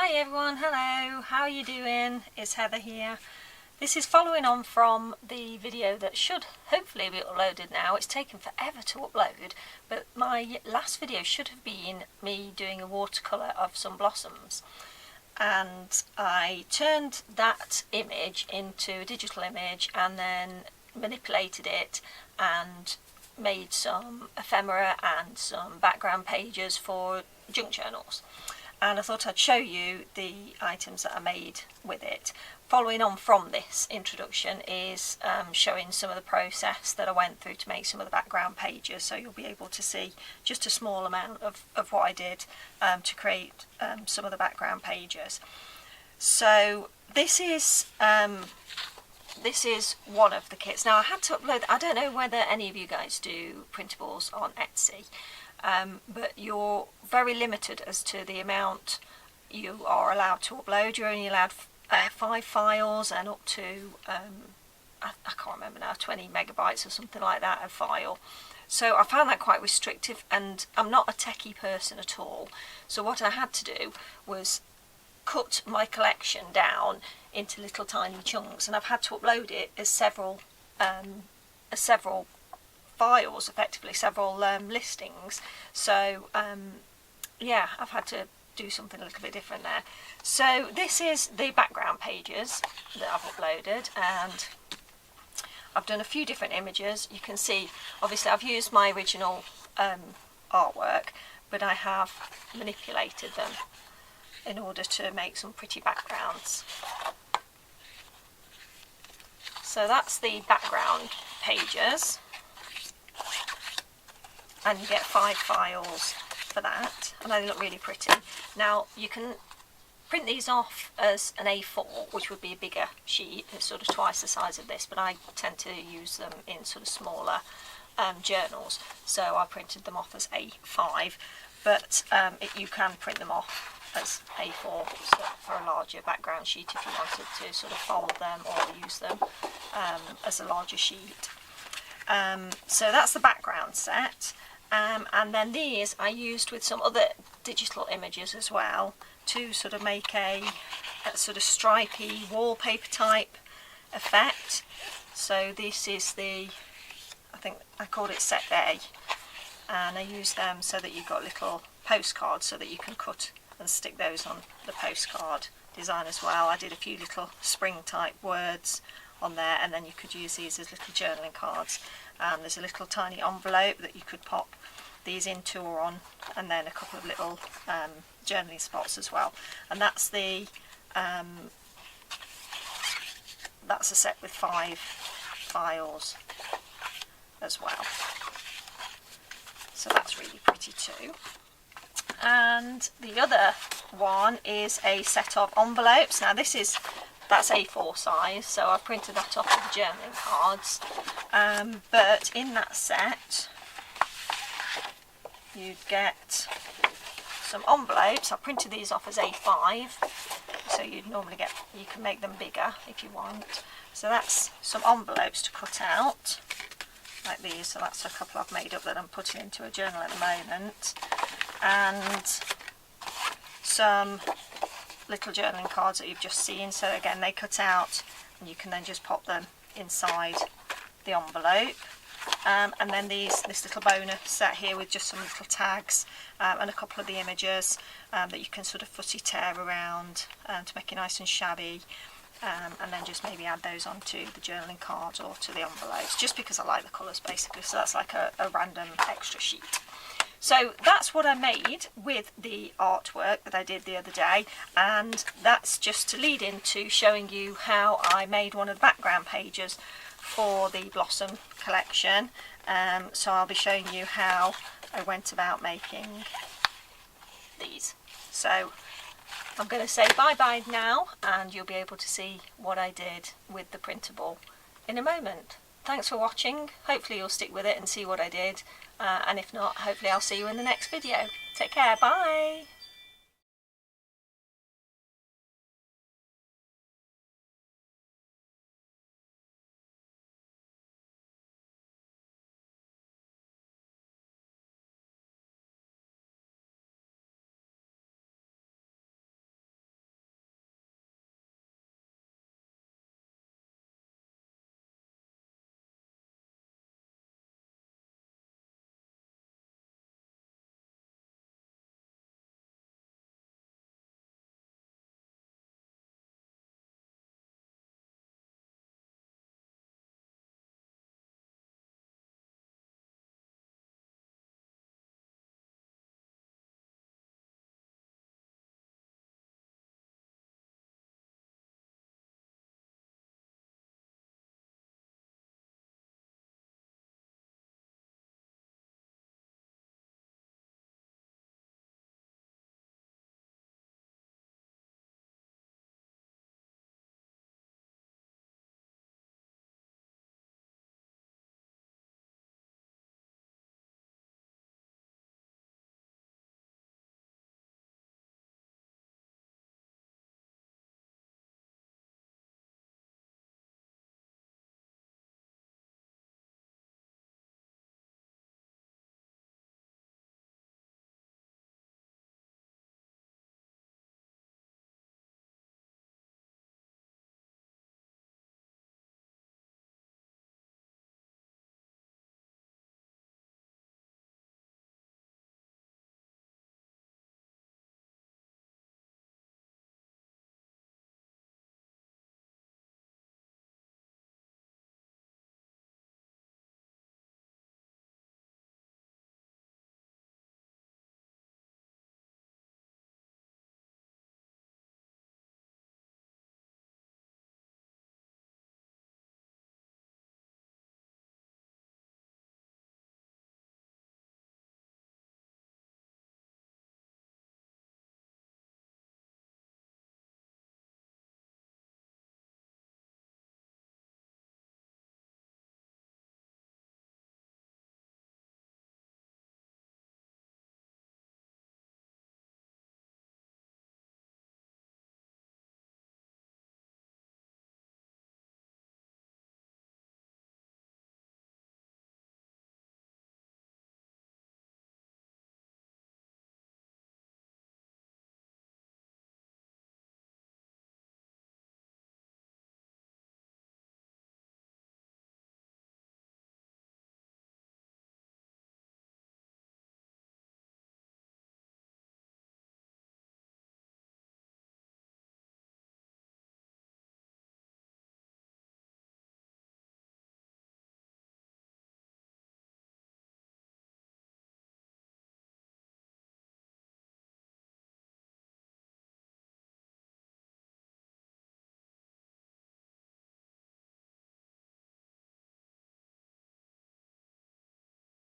Hi everyone, hello, how are you doing? It's Heather here. This is following on from the video that should hopefully be uploaded now. It's taken forever to upload, but my last video should have been me doing a watercolour of some blossoms. And I turned that image into a digital image and then manipulated it and made some ephemera and some background pages for junk journals. And I thought I'd show you the items that I made with it. Following on from this introduction is showing some of the process that I went through to make some of the background pages, so you'll be able to see just a small amount of what I did to create some of the background pages. So this is one of the kits. Now I had to upload, I don't know whether any of you guys do printables on Etsy. But you're very limited as to the amount you are allowed to upload. You're only allowed 5 files and up to, I can't remember now, 20 megabytes or something like that a file. So I found that quite restrictive, and I'm not a techie person at all. So what I had to do was cut my collection down into little tiny chunks, and I've had to upload it as several files, effectively several listings. So yeah, I've had to do something a little bit different there. So this is the background pages that I've uploaded, and I've done a few different images. You can see obviously I've used my original artwork, but I have manipulated them in order to make some pretty backgrounds. So that's the background pages, and you get 5 files for that, and they look really pretty. Now you can print these off as an A4, which would be a bigger sheet. It's sort of twice the size of this, but I tend to use them in sort of smaller journals, so I printed them off as A5, but you can print them off as A4 for a larger background sheet if you wanted to sort of fold them or use them as a larger sheet. So that's the background set. And then these I used with some other digital images as well to sort of make a sort of stripy wallpaper type effect. So this is the, I think I called it set A, and I used them so that you've got little postcards so that you can cut and stick those on the postcard design as well. I did a few little spring type words on there, and then you could use these as little journaling cards. There's a little tiny envelope that you could pop these into or on, and then a couple of little journaling spots as well. And that's the that's a set with 5 files as well. So that's really pretty too. And the other one is a set of envelopes. Now that's A4 size, so I printed that off with the journaling cards. But in that set, you'd get some envelopes. I printed these off as A5, so you'd normally get, you can make them bigger if you want. So that's some envelopes to cut out, like these. So that's a couple I've made up that I'm putting into a journal at the moment. And some little journaling cards that you've just seen. So again, they cut out, and you can then just pop them inside the envelope. And then this little bonus set here with just some little tags and a couple of the images that you can sort of footy tear around to make it nice and shabby, and then just maybe add those onto the journaling cards or to the envelopes, just because I like the colours basically. So that's like a random extra sheet. So that's what I made with the artwork that I did the other day, and that's just to lead into showing you how I made one of the background pages for the Blossom collection. So I'll be showing you how I went about making these. So I'm going to say bye bye now, and you'll be able to see what I did with the printable in a moment. Thanks for watching. Hopefully you'll stick with it and see what I did, and if not, hopefully I'll see you in the next video. Take care, bye!